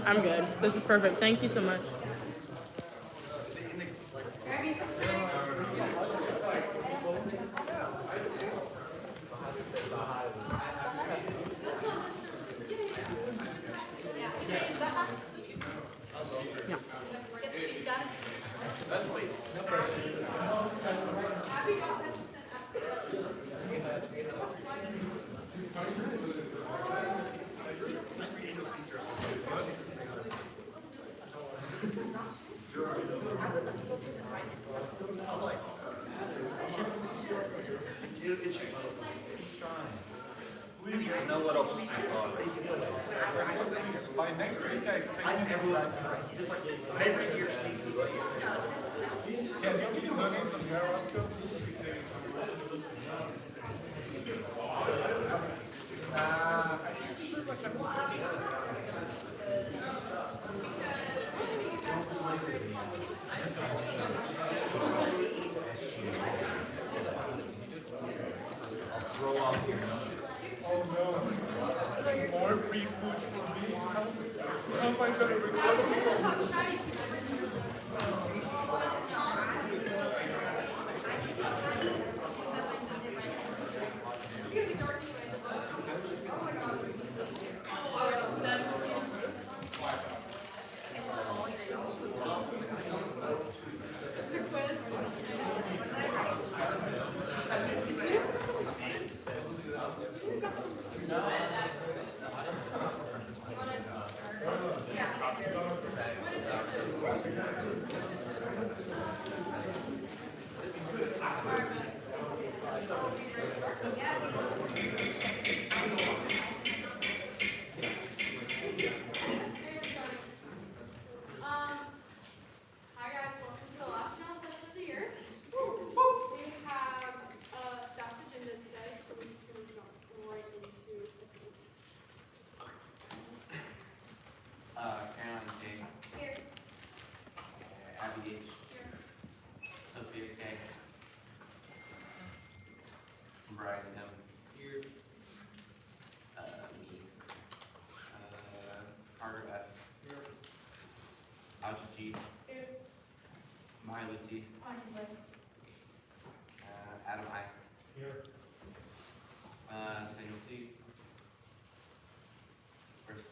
I'm good. This is perfect. Thank you so much. Yeah. I know what else by next week, I expect everyone just like every year sneaks his way. Yeah, we can donate some gyroscope. Roll off here. Oh no. More free food for me. How am I going to recover? Hi guys, welcome to the last channel session of the year. We have a stacked agenda today, so we're just going to jump right into the things. Caroline K. Here. Abby H. Here. Sophia K. Brian M. Here. Me. Carter S. Here. Aja G. Here. Miley T. Adam I. Here. Samuel C. Where's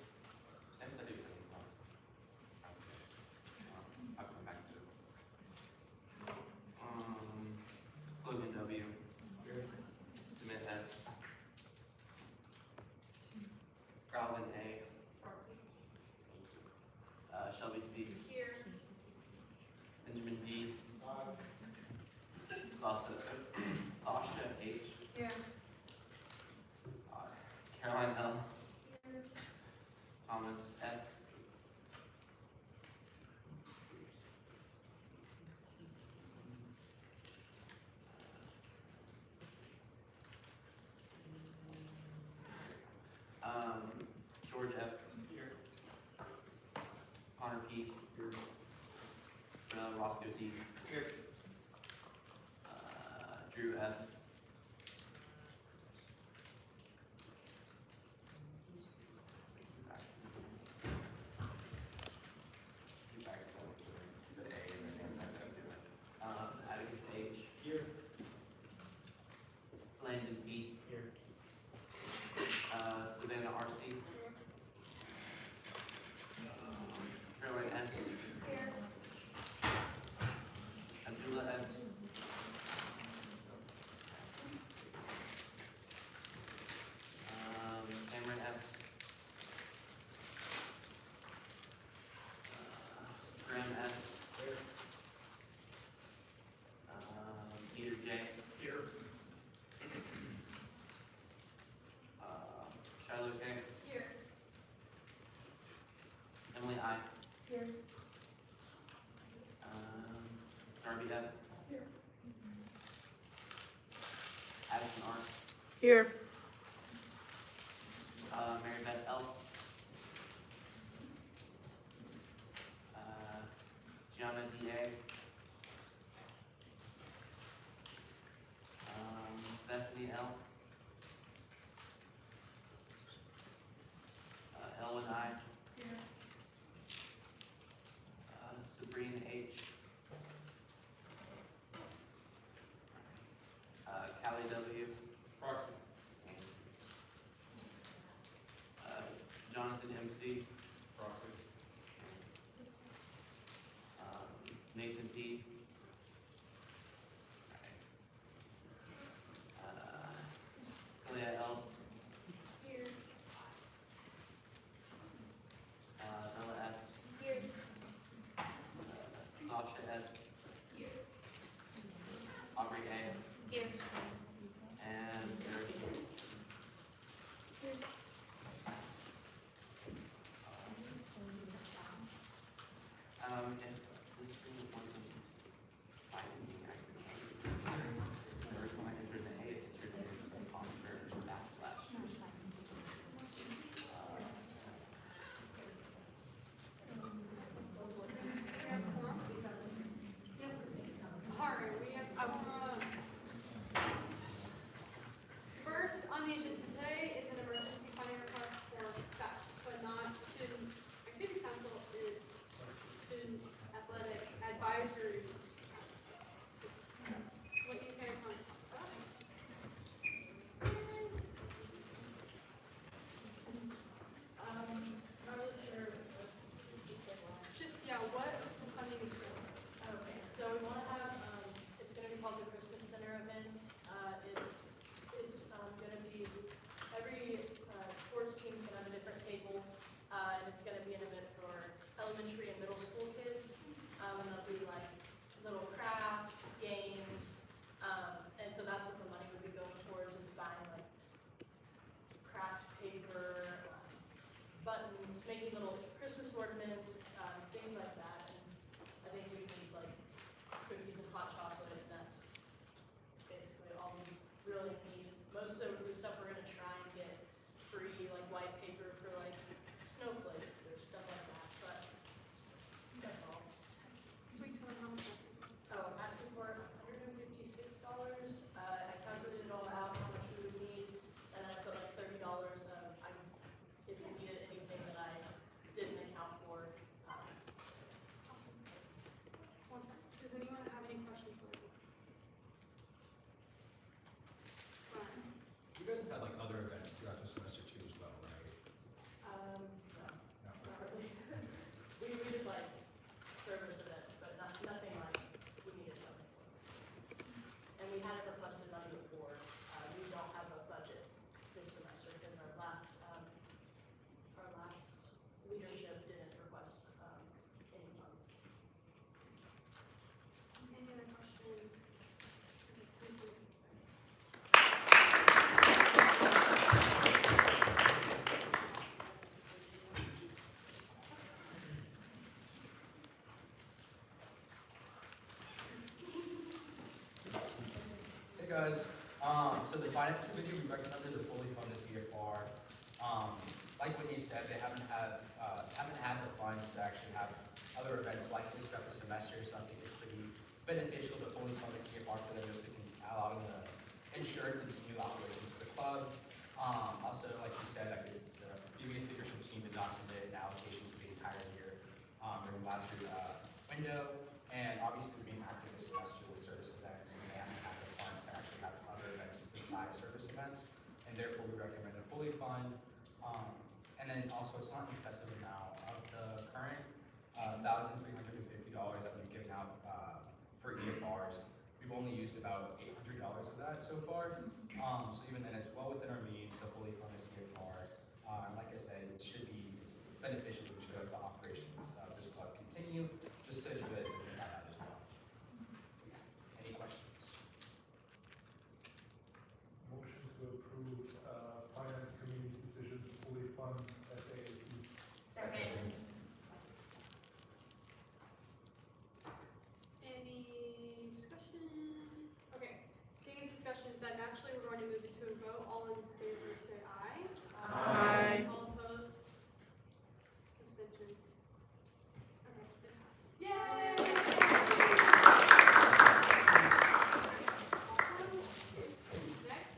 Sam said he was saying close. I'll come back to it. Logan W. Here. Smith S. Calvin A. Shelby C. Here. Benjamin D. Sasha H. Here. Caroline L. Thomas F. George F. Here. Connor P. Here. Roscoe D. Here. Drew F. Atticus H. Here. Landon P. Here. Savannah R.C. Caroline S. Here. Abdullah S. Cameron S. Graham S. Here. Peter J. Here. Shiloh K. Here. Emily I. Here. Darby F. Here. Addison R. Here. Mary Beth L. Gianna D.A. Bethany L. Ellen I. Here. Quincy, Proxy. Nathan P. Kalia L. Here. Bella S. Here. Sasha S. Here. Aubrey A. Here. And Eric E. If this thing wasn't finding me, I could the first one I entered the A, it entered it as an imposter backslash. Alright, we have, first on the agenda today is an emergency funding request for SAC, but not student activity council, is student athletic advisory. What do you say, Tom? Just, yeah, what the funding is for. Okay, so we want to have, it's going to be called the Christmas Center event. It's going to be, every sports team's going to have a different table, and it's going to be an event for elementary and middle school kids. And there'll be like little crafts, games, and so that's what the money would be going towards, is buying like craft paper, buttons, making little Christmas ornaments, things like that. And I think we need like cookies and hot chocolate, and that's basically all we really need. Most of the stuff we're gonna try and get free, like white paper for like snowflakes or stuff like that, but that's all. Wait till how much? Oh, I'm asking for $156. I calculated it all out, how much we would need, and then I put like $30 of, if you needed anything that I didn't account for. Does anyone have any questions for me? Ryan? You guys have had like other events throughout the semester too as well, right? No, No. not really. We did like service events, but nothing like we needed money for. And we hadn't requested money before. We don't have a budget this semester because our last leadership didn't request any funds. Any other questions? Hey guys, so the finance committee, we recommended to fully fund the CFR. Like Whitney said, they haven't had the funds to actually have other events like this throughout the semester, so I think it's pretty beneficial to fully fund the CFR for them, just to allow them to ensure continued operations of the club. Also, like you said, the previous leadership team did not submit an allocation for the entire year during last year's window, and obviously we're being active this semester with service events, and they haven't had the funds to actually have other events besides service events, and therefore we recommend a fully fund. And then also, it's not an excessive amount of the current $1,350 that we've given out for EFRs. We've only used about $800 of that so far. So even then, it's well within our means to fully fund this EFR. Like I said, it should be beneficial to ensure that the operations of this club continue, just to ensure that it's in that as well. Any questions? Motion to approve finance committee's decision to fully fund SAAC. Second. Any discussion? Okay, seeing as discussion is done, naturally, we're going to move it to a vote. All in favor say aye. Aye. All opposed? Abstentions? Okay, it passes. Yay! Awesome. Next,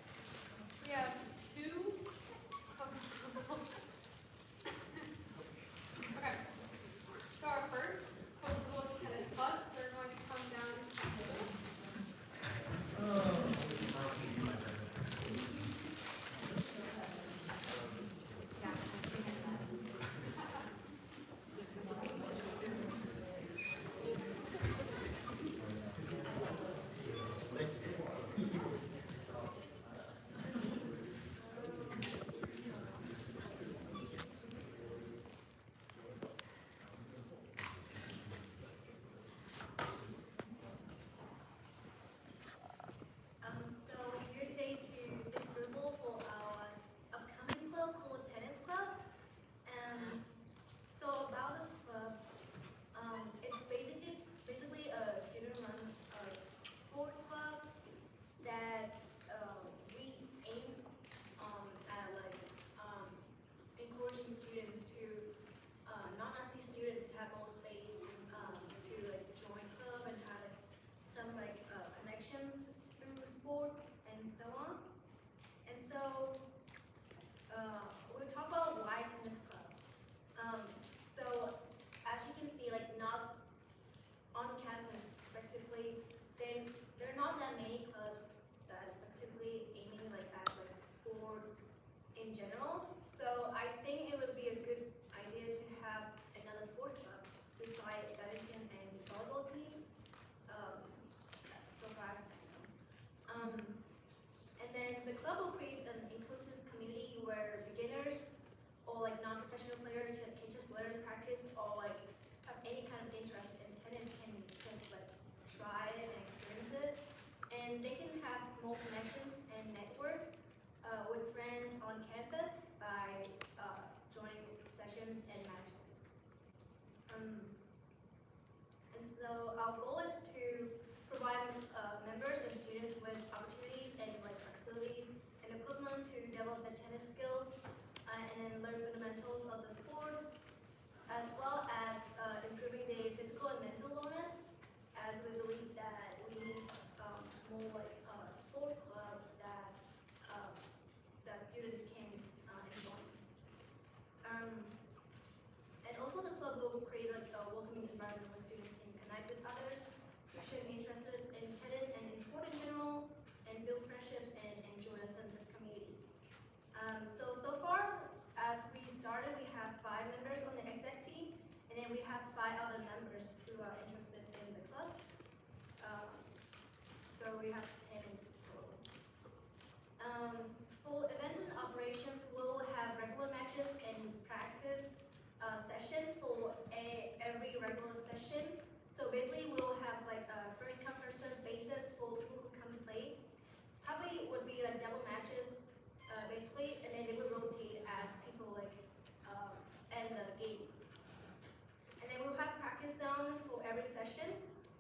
we have two sports, and so on. And so we'll talk about why tennis club. So as you can see, like not on campus specifically, then there are not that many clubs that are specifically aiming like at like sport in general. So I think it would be a good idea to have another sport club beside badminton and volleyball team. So far as I know. And then the club will create an inclusive community where beginners or like non-professional players can just learn, practice, or like have any kind of interest in tennis can just like try it and experience it. And they can have more connections and network with friends on campus by joining sessions and matches. And so our goal is to provide members and students with opportunities and like facilities and equipment to develop the tennis skills and then learn fundamentals of the sport, as well as improving the physical and mental wellness, as we believe that we need more like sport club that that students can enjoy. And also the club will create like a welcoming environment where students can connect with others who should be interested in tennis and in sport in general, and build friendships and enjoy a sense of community. So far, as we started, we have 5 members on the exec team, and then we have 5 other members who are interested in the club. So we have 10 total. For events and operations, we'll have regular matches and practice session for every regular session. So basically, we'll have like a first come first served basis for people who come to play. Probably would be like double matches, basically, and then they would rotate as people like end the game. And then we'll have practice zones for every session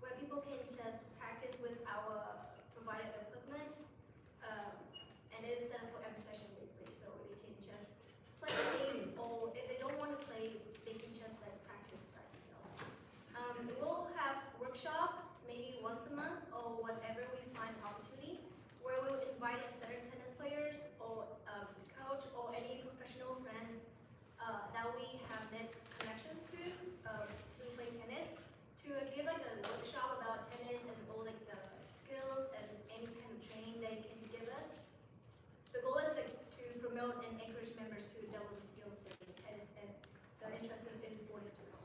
where people can just practice with our provided equipment, and it's set up for every session basically, so they can just play games, or if they don't want to play, they can just like practice by themselves. We'll have workshop maybe once a month or whenever we find opportunity, where we'll invite center tennis players or coach or any professional friends that we have net connections to who play tennis, to give like a workshop about tennis and all like the skills and any kind of training they can give us. The goal is like to promote and encourage members to develop the skills in tennis and the interest in sport in general.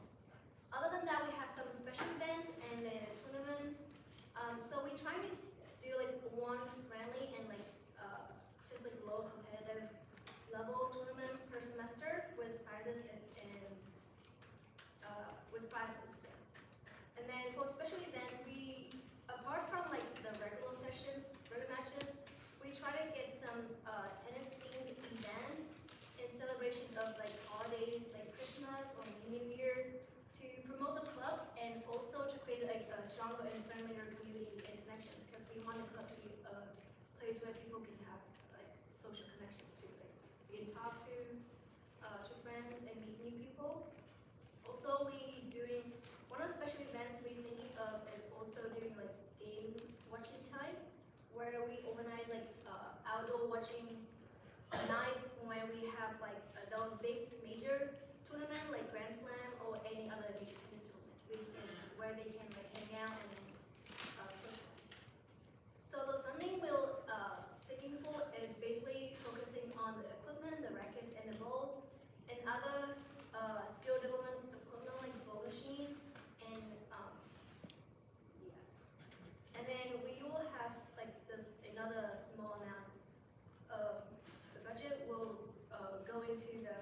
Other than that, we have some special events and then a tournament. So we try to do like one friendly and like just like low competitive level tournament per semester with prizes and with prizes. And then for special events, we, apart from like the regular sessions, regular matches, we try to get some tennis themed event in celebration of like holidays like Christmas or New Year to promote the club and also to create like a stronger and friendlier community and connections, because we want the club to be a place where people can have like social connections to, like be in talk to friends and meet new people. Also, we doing one of the special events we thinking of is also doing like game watching time, where we organize like outdoor watching nights when we have like those big major tournament like Grand Slam or any other major tennis tournament where they can like hang out and socialize. So the funding we'll seeking for is basically focusing on the equipment, the rackets and the balls, and other skill development equipment like ball machine and yes. And then we will have like this another small amount of the budget will go into the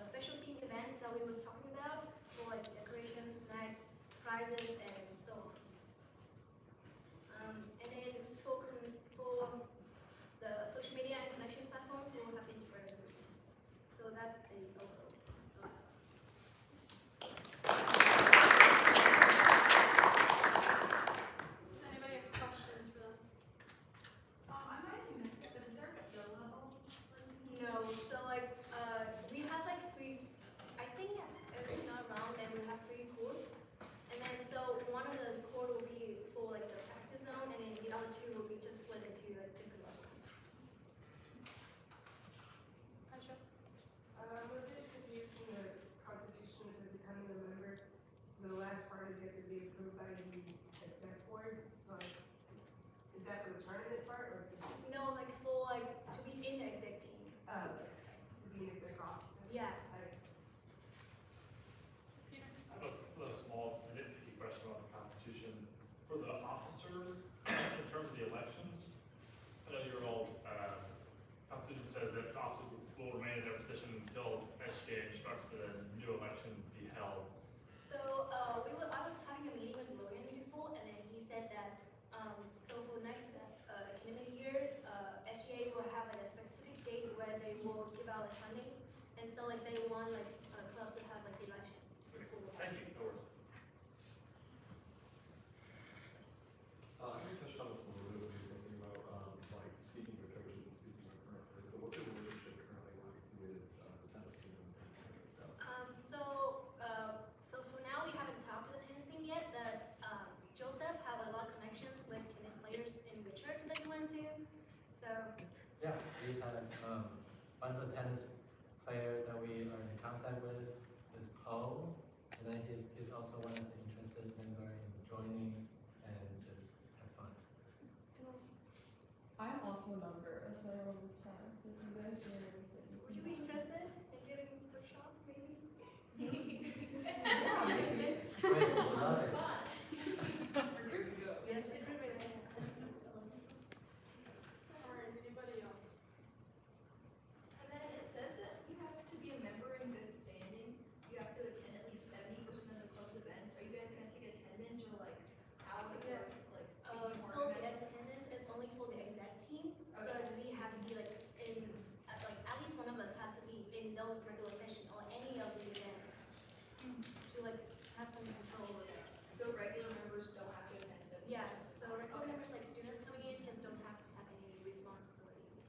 special theme events that we was talking about for like decorations, snacks, prizes, and so on. And then for the social media and connection platforms, we will have Instagram. So that's the overall. Does anybody have questions for them? I might have missed it, but is there a skill level? No, so like we have like 3. I think it's not round, and we have 3 courts, and then so one as far as you have to be approved by the exec board? So like, is that for the tournament part or just, No, like for like to be in the exec team. to be at the cost? Yeah. Like, I have a small nitpicky question on the Constitution. For the officers, in terms of the elections, I know your all's Constitution says that officers will remain in their position until SGA instructs that a new election be held. So I was having a meeting with Logan before, and then he said that so for next academic year, SGA will have like a specific date where they will give out like fundings, and so like they want like clubs to have like the election. Okay, thank you. No worries. I think I touched on this a little bit when you were thinking about like speaking with coaches and speaking with current players. But what's your relationship currently like with the tennis team and stuff? So for now we haven't talked to the tennis team yet, but Joseph have a lot of connections with tennis players in Richard that he went to. So Yeah, we have one of the tennis player that we are in contact with is Poe, and then he's also one of the interested member in joining and just have fun. I'm also a member of Center Women's Tennis, so if you guys do anything. would you be interested in getting a workshop maybe? Great, we love it. Yes. Alright, anybody else? And then it says that you have to be a member in good standing. You have to attend at least 70% of the club's events. Are you guys gonna take attendance or like how would it work? Like, if you So weren't the a member? attendance is only for the exec team, so Okay. we have to be like in, like at least one of us has to be in those regular sessions or any of the events to like have some control over that. So regular members don't have to attend 70%? Yes, so regular members like students coming in just don't have to have any responsibility.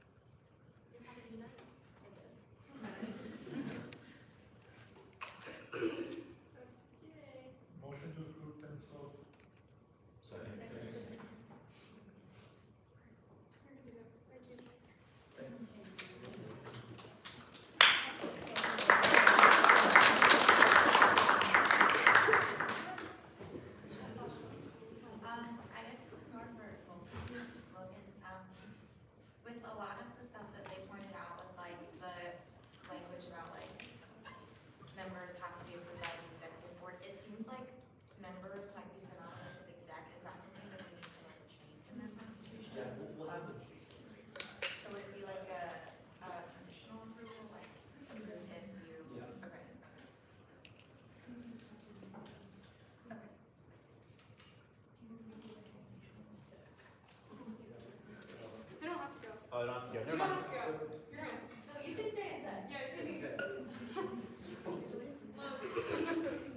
Just have to be nice, I guess. Okay. Motion to approve tennis club. Thank you. I guess this is more for Logan. With a lot of the stuff that they pointed out with like the language about like members have to be approved by the executive board, it seems like members might be synonymous with exec. Is that something that we need to like change in the constitution? Yeah, we'll have them. So would it be like a conditional approval, like if you, Yeah. okay. Okay. You don't have to go. Oh, not together. You don't have to go. You're good. No, you can stay and say. Yeah, you're good.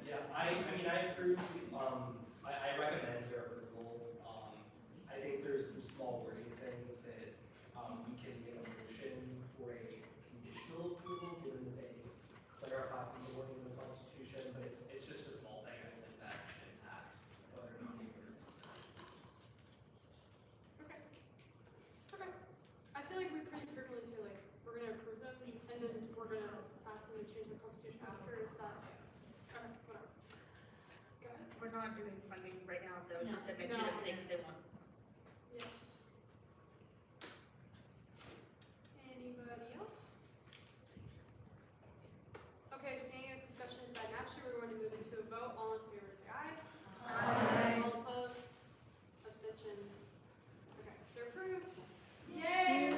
Yeah, I mean, I approve, I recommend your approval. I think there's some small wording things that, we can make a motion for a conditional approval, given that they clarify some of the wording in the Constitution, but it's just a small thing, I don't think that should impact whether or not you approve. Okay. Okay. I feel like we pretty frequently say like, we're gonna approve them, and then we're gonna ask them to change the constitution after, is that, okay, whatever. Go ahead. We're not doing funding right now, though, it's just a mention No. of things they want. Yes. Anybody else? Okay, seeing as discussion is done, naturally, we're going to move into a vote. All in favor, say aye. Aye. All opposed? Abstentions? Okay, they're approved. Yay!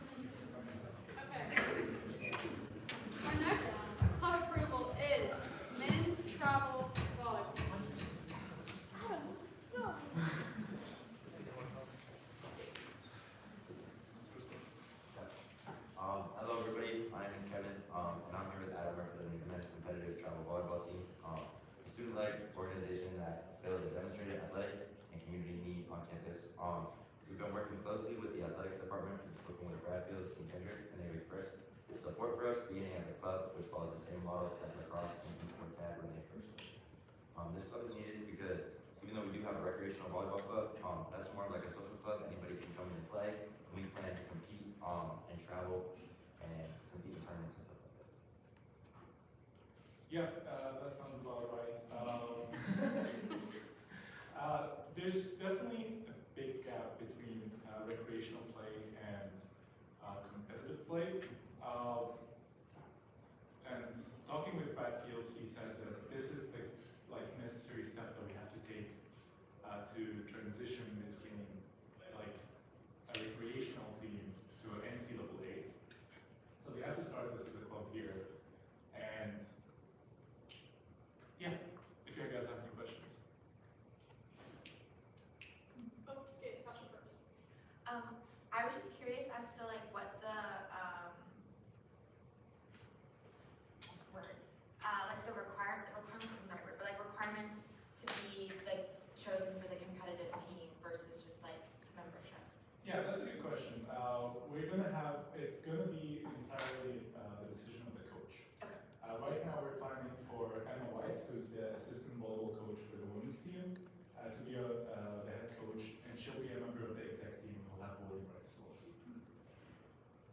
Okay. Our next club approval is men's travel volleyball. Adam, go. Hello everybody, my name is Kevin, and I'm here with Adam representing the men's competitive travel volleyball team. A student-led organization that fills a demonstrated athletic and community need on campus. We've been working closely with the athletics department, working with Bradfield and Kendrick, and they've expressed support for us beginning as a club, which follows the same model that lacrosse and esports had when they first started. This club is needed because we even though we do have a recreational volleyball club, that's more like a social club, anybody can come in and play, and we plan to compete, and travel, and compete in tournaments and stuff like that. Yeah, that sounds about right. There's definitely a big gap between recreational play and competitive play. And talking with Brad Fields, he said that this is the necessary step that we have to take to transition between like a recreational team to an NCAA. So we have to start this as a club here. And yeah, if you guys have any questions. Okay, Sasha first. I was just curious as to like what the like the requirements isn't the right word, but like requirements to be like chosen for the competitive team versus just like membership. Yeah, that's a good question. It's gonna be entirely the decision of the coach. Okay. Right now we're planning for Emma White, who's the assistant volleyball coach for the women's team, to be the head coach, and she'll be a member of the exec team who will have voting rights as well.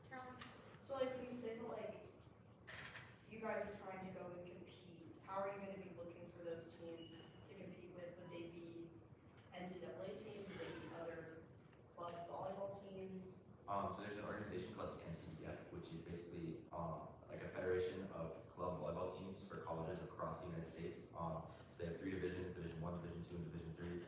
Caroline? So like when you say that like you guys are trying to go and compete, how are you gonna be looking for those teams to compete with? Would they be NCAA teams? Would they be other club volleyball teams? So there's an organization called the NCDF, which is basically like a federation of club volleyball teams for colleges across the United States. So they have 3 divisions, Division 1, Division 2, and Division 3,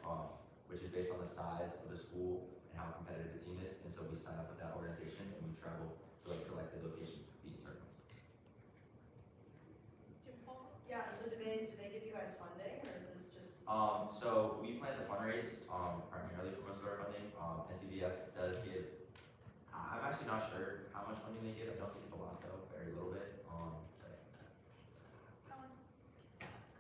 which is based on the size of the school and how competitive the team is. And so we sign up with that organization and we travel to like selected locations to compete in tournaments. Do you follow? Yeah, so do they give you guys funding or is this just? So we plan to fundraise primarily from our store funding. NCDF does give, I'm actually not sure how much funding they give. I don't think it's a lot though, very little bit.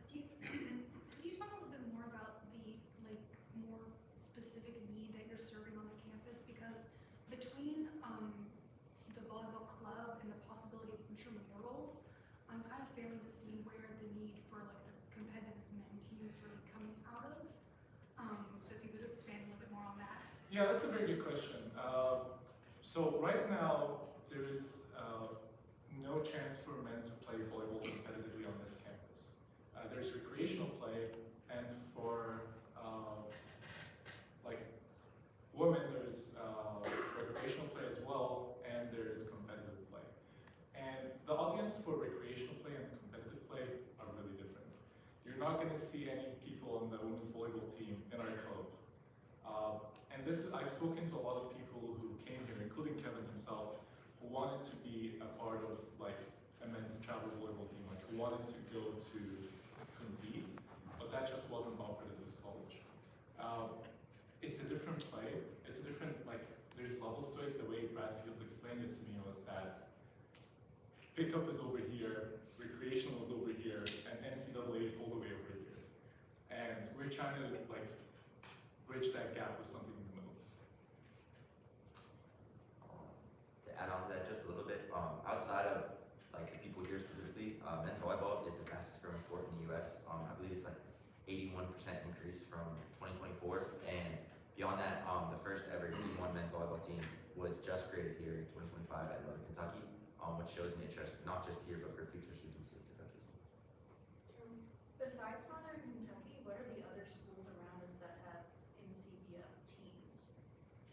Could you talk a little bit more about the like more specific need that you're serving on the campus? Because between the volleyball club and the possibility of future memorials, I'm kind of failing to see where the need for like the competitive men team is really coming out of. So if you could expand a little bit more on that. Yeah, that's a very good question. So right now, there is no chance for men to play volleyball competitively on this campus. There's recreational play, and for like women, there's recreational play as well, and there's competitive play. And the audience for recreational play and competitive play are really different. You're not going to see any people on the women's volleyball team in our club. And I've spoken to a lot of people who came here, including Kevin himself, who wanted to be a part of like a men's travel volleyball team, like who wanted to go to compete, but that just wasn't offered at this college. It's a different play. It's a different, like, there's levels to it. The way Brad Fields explained it to me was that pickup is over here, recreational is over here, and NCAA is all the way over here. And we're trying to like bridge that gap with something in the middle. To add on to that just a little bit, outside of like the people here specifically, men's volleyball is the fastest growing sport in the U.S. I believe it's like 81% increase from 2024, and beyond that, the first ever D1 men's volleyball team was just created here in 2025 at Northern Kentucky, which shows an interest not just here but for future students of Kentucky. Besides Northern Kentucky, what are the other schools around us that have NCBF teams?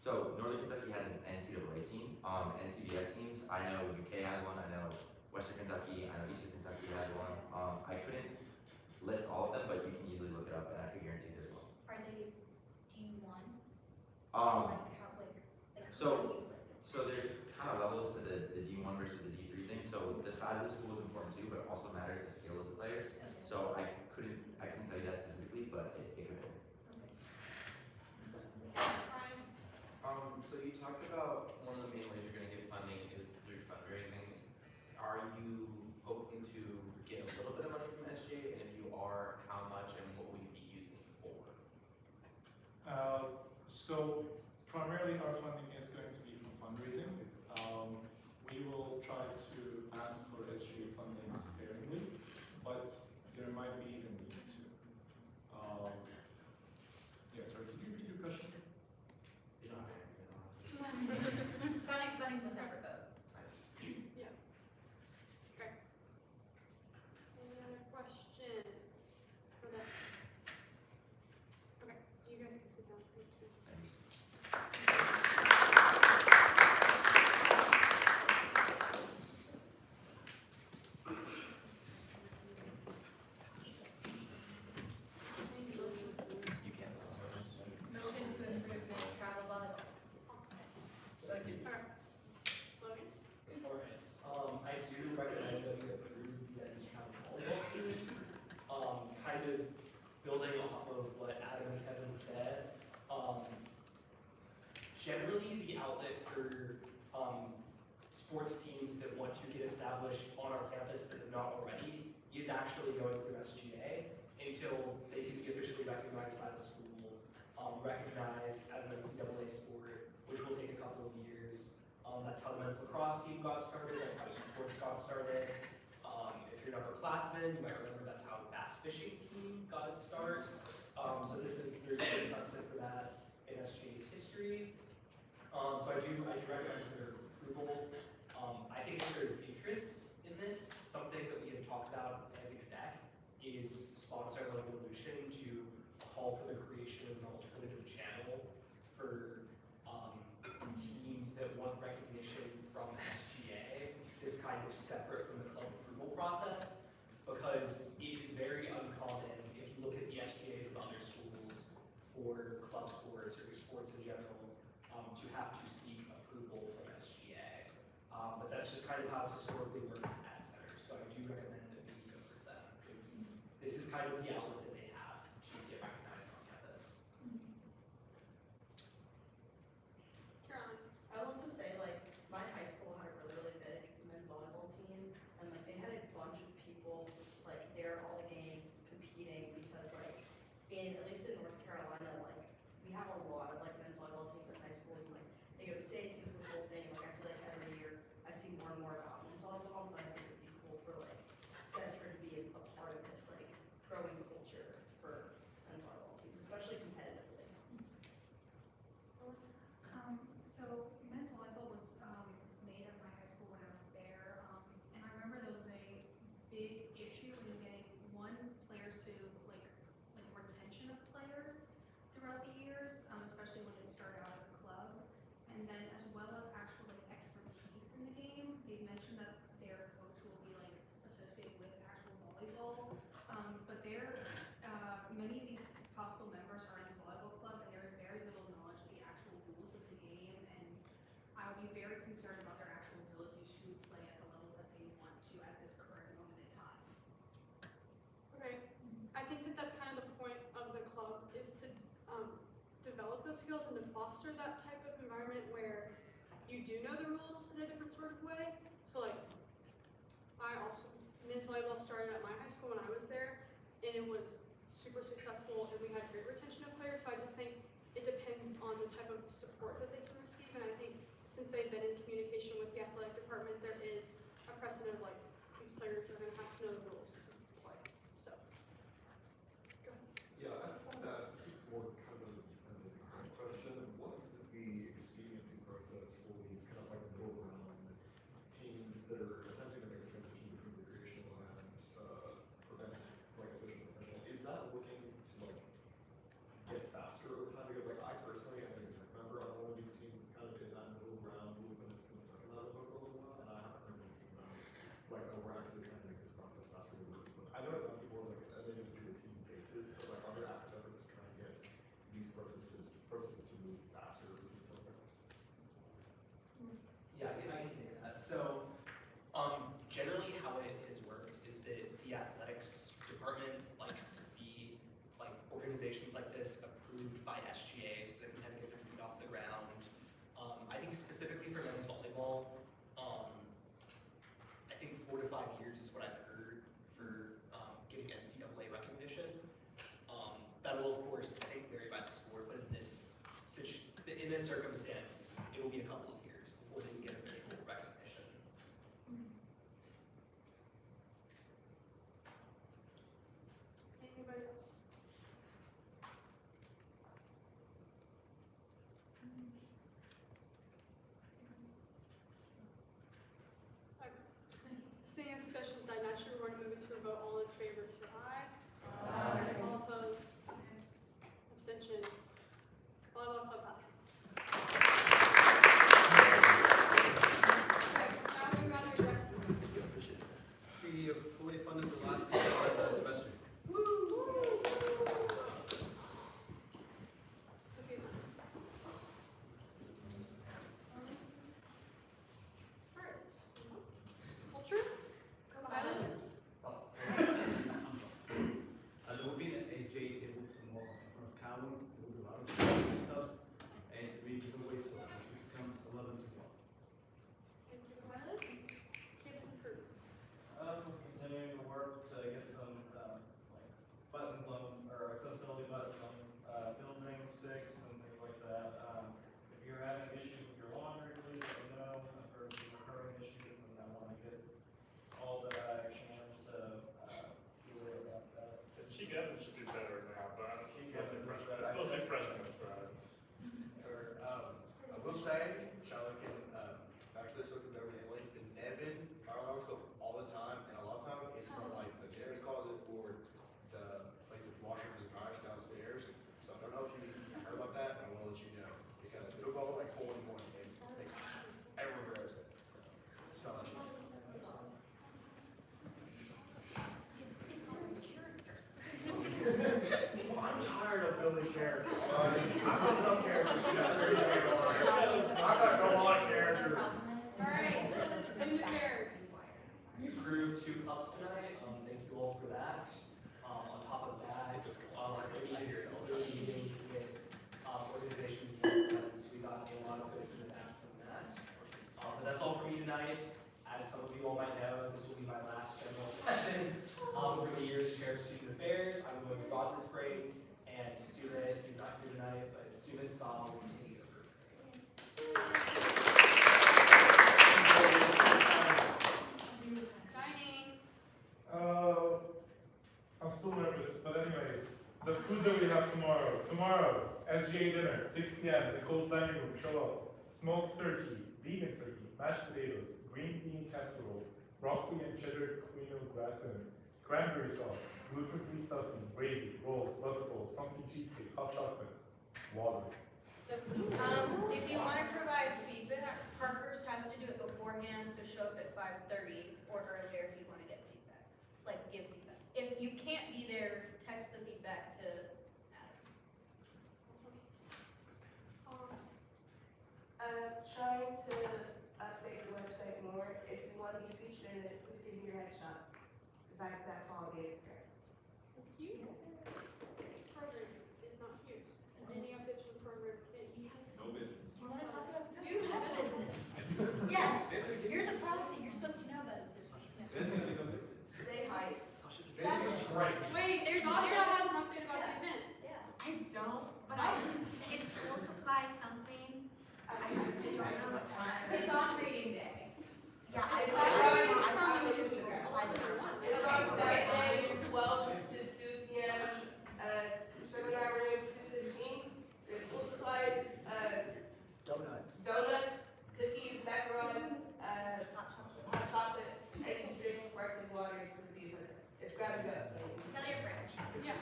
So Northern Kentucky has an NCAA team. NCBF teams, I know UK has one, I know Western Kentucky, I know Eastern Kentucky has one. I couldn't list all of them, but you can easily look it up and I can guarantee there's one. Are they D1? So there's kind of levels to the D1 versus the D3 thing. So the size of the school is important too, but it also matters the skill of the players. Okay. So I couldn't tell you that specifically, but it could vary. Brian? So you talked about one of the main ways you're going to get funding is through fundraising. Are you hoping to get a little bit of money from SGA? And if you are, how much and what will you be using it for? So primarily our funding is going to be from fundraising. We will try to ask for SGA funding sparingly, but there might be even need to. generally the outlet for sports teams that want to get established on our campus that have not already is actually going through SGA until they can be officially recognized by the school, recognized as an NCAA sport, which will take a couple of years. That's how the men's lacrosse team got started, that's how esports got started. If you're an upperclassman, you might remember that's how bass fishing team got its start. So there's a precedent for that in SGA's history. So I do recommend for their approval. I think if there's interest in this, something that we have talked about as exec is sponsoring a resolution to call for the creation of an alternative channel for teams that want recognition from SGA that's kind of separate from the club approval process, because it is very uncommon if you look at the SGAs of other schools for club sports or sports in general to have to seek approval from SGA. But that's just kind of how it's historically worked at centers. So I do recommend that we go for them, because this is kind of the outlet that they have to get recognized on campus. Caroline. I would also say, like, my high school had a really big men's volleyball team, and like they had a bunch of people like there at all the games competing, because like at least in North Carolina, like we have a lot of like men's volleyball teams at high schools, and like they go to states, and it's this whole thing. Like I feel like every year I see more and more about men's volleyball, so I think it'd be cool for like Center to be a part of this like growing culture for men's volleyball teams, especially competitively. So men's volleyball was made at my high school when I was there, and I remember there was a big issue in getting players to like retention of players throughout the years, especially when it started out as a club, and then as well as actual like expertise in the game. They mentioned that their coach will be like associated with actual volleyball, but many of these possible members are in the volleyball club, and there is very little knowledge of the actual rules of the game, and I would be very concerned about their actual ability to play at the level that they want to at this current moment in time. Okay, I think that that's kind of the point of the club, is to develop those skills and to foster that type of environment where you do know the rules in a different sort of way. So like, men's volleyball started at my high school when I was there, and it was super successful, and we had great retention of players. So I just think it depends on the type of support that they can receive, and I think since they've been in communication with the athletic department, there is a precedent of like, these players are gonna have to know the rules to play, so. Go ahead. Yeah, I just wanted to ask, this is more kind of an exam question. What is the expediency process for these kind of like middle ground teams that are attempting to make a transition between recreational and like official professional? Is that looking to like get faster over time? Because like I personally, I think as a member on one of these teams, it's kind of in that middle ground loop, and it's been stuck in that loop for a little while, and I haven't heard anything about like, oh, we're actually trying to make this process faster. But I know it might be more like an individual team basis, but like are there active efforts to try and get these processes to move faster with these programs? Yeah, I can take that. So, generally how it has worked is that the athletics department likes to see like organizations like this approved by SGA so they can kind of get their feet off the ground. I think specifically for men's volleyball, I think 4 to 5 years is what I've heard for getting NCAA recognition. That will of course, I think, vary by the sport, but in this circumstance, it will be a couple of years before they can get official recognition. Anybody else? Okay. Seeing as discussion is done, naturally we're going to move into a vote. All in favor, say aye. Aye. All opposed? Abstentions? Volleyball club passes. Now moving on to executive. We fully funded the last year of the semester. Sophie's on. Alright. Culture? Student affairs. We approved 2 cups tonight, thank you all for that. On top of that, committee is really meeting with, organizations, because we got a lot of good feedback from that. But that's all for me tonight. As some of you all might know, this will be my last general session, for the year as chair of student affairs. I'm going to rod this break, and student, he's not here tonight, but student Saul will take over. Dining. I'm still nervous, but anyways, the food that we have tomorrow, SGA dinner, 6 p.m. Nicole's dining room, show up. Smoked turkey, vegan turkey, mashed potatoes, green bean casserole, broccoli and cheddar quinoa gratin, cranberry sauce, gluten-free stuffing, gravy, rolls, butter rolls, pumpkin cheesecake, hot chocolate, water. If you want to provide feedback, Parker's has to do it beforehand, so show up at 5:30 or earlier if you want to get feedback, like give feedback. If you can't be there, text the feedback to Adam. Trying to update the website more. If you want to be featured in it, please give me your headshot. Besides that, quality is great. Thank you. Program is not used. And any updates from the program? Yes. No business. You wanna talk about, You you have a business. Yeah, you're the proxy, you're supposed to know about his business. Stay high. This is great. Wait, There's- Sasha there's- has an update about the event. Yeah. I don't, but it's school supply something, I don't know what time. It's on reading day. Yeah, I It's don't know, I just from know that there's school the- supply. It's on Saturday, 12 to 2 p.m. Seminar room 215. There's school supplies, donuts, cookies, macarons, hot chocolates, eggs, drinks, sparkling water, and cookies. It's gotta go. Tell your friends. Yeah.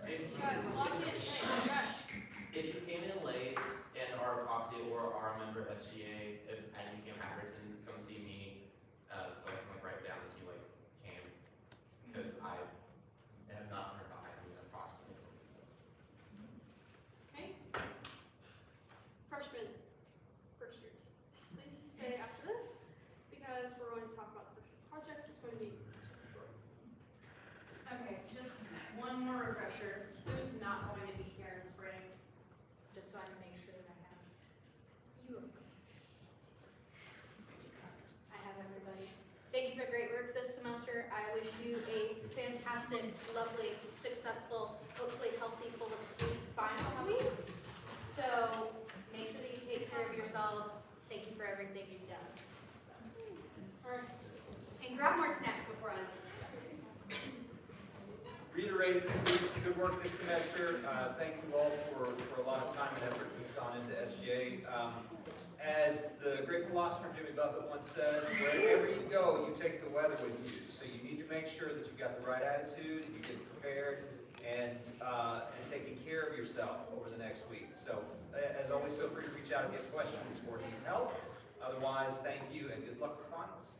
If Lock in. Hey, rush. if you came in late and are a proxy or are a member of SGA and you came Atherton's, come see me, so I can write down that you came. Because I have not heard about having a proxy. Okay. Freshmen, first years, please stay after this because we're going to talk about the freshman project. It's going to be super short. Okay, just one more refresher. Who's not going to be here in spring? Just so I can make sure that I have. I have everybody. Thank you for great work this semester. I wish you a fantastic, lovely, successful, hopefully healthy, full of sleep finals week. So make sure that you take care of yourselves. Thank you for everything you've done. All right. And grab more snacks before I leave. Reiterate, good work this semester. Thank you all for a lot of time and effort that's gone into SGA. As the great philosopher Jimmy Buffett once said, wherever you go, you take the weather with you. So you need to make sure that you've got the right attitude, you get prepared, and taking care of yourself over the next week. So as always, feel free to reach out and get questions or need help. Otherwise, thank you and good luck for finals.